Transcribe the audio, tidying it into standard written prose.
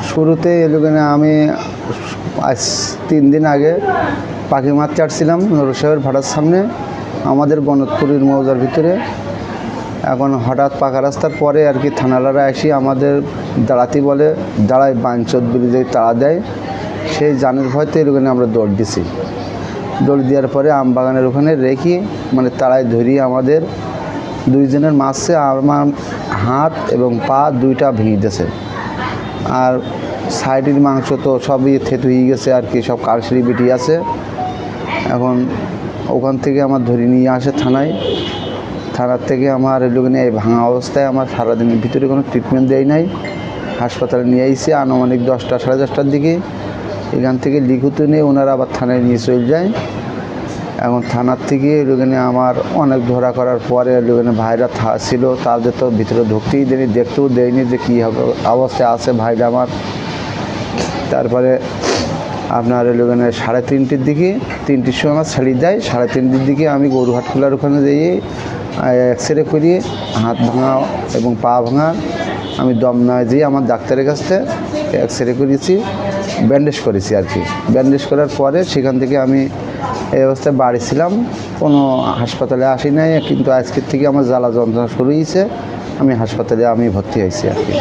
শুরুতে এলোকেনে আমি আজ 3 দিন আগে পাখি মাছ চাটছিলাম নরসাহের ভাড়ার সামনে আমাদের গণতপুরের মৌজার ভিতরে। এখন হঠাৎ পাকা রাস্তার পরে আর কি থানালারা এসে আমাদের দাঁড়াতে বলে, দাঁড়ায় বাঞ্চত ব্রিজে তাড়া দেয়। সেই জানের ভয়তে এলোকেনে আমরা দৌড় দিছি। দৌড় দেওয়ার পরে আমবাগানের ওখানে রেখে মানে তাড়ায় ধরিয়ে আমাদের 2 জনের মাছে আমার হাত এবং পা 2টা ভেঙে দিয়েছে। আর সাইডের মাংস তো সবই থেতু হয়ে গেছে আর কি, সব কালসিরি বেটি আছে। এখন ওখান থেকে আমার ধরে নিয়ে আসে থানায়। থানার থেকে আমার এলোকেনে এই ভাঙা অবস্থায় আমার সারাদিনের ভিতরে কোনো ট্রিটমেন্ট দেয় নাই। হাসপাতালে নিয়ে এসে আনুমানিক 10টা সাড়ে 10টার দিকে এখান থেকে লিখিত নিয়ে ওনারা আবার থানায় নিয়ে চলে যায়। এখন থানার থেকে এলোকেনে আমার অনেক ধরা করার পরে এলোকেনে ভাইরা ছিল, তাদের তো ভিতরে ঢুকতেই দেয়নি, দেখতেও দেয়নি যে কী অবস্থায় আছে ভাইরা আমার। তারপরে আপনার এলোকেনে 3:30টার দিকে 3টির সময় আমার ছেড়ে দেয়। 3:30টার দিকে আমি গরুহাট খোলার ওখানে যেয়ে এক্সরে করিয়ে হাত ভাঙা এবং পা ভাঙা আমি দমনায় যেয়ে আমার ডাক্তারের কাছ থেকে এক্সরে করিয়েছি, ব্যান্ডেজ করেছি আর কি। ব্যান্ডেজ করার পরে সেখান থেকে আমি এই অবস্থায় বাড়ি ছিলাম, কোনো হাসপাতালে আসি নাই। কিন্তু আজকের থেকে আমার জ্বালা যন্ত্রণা শুরু হয়েছে, আমি হাসপাতালে ভর্তি হয়েছি আর কি।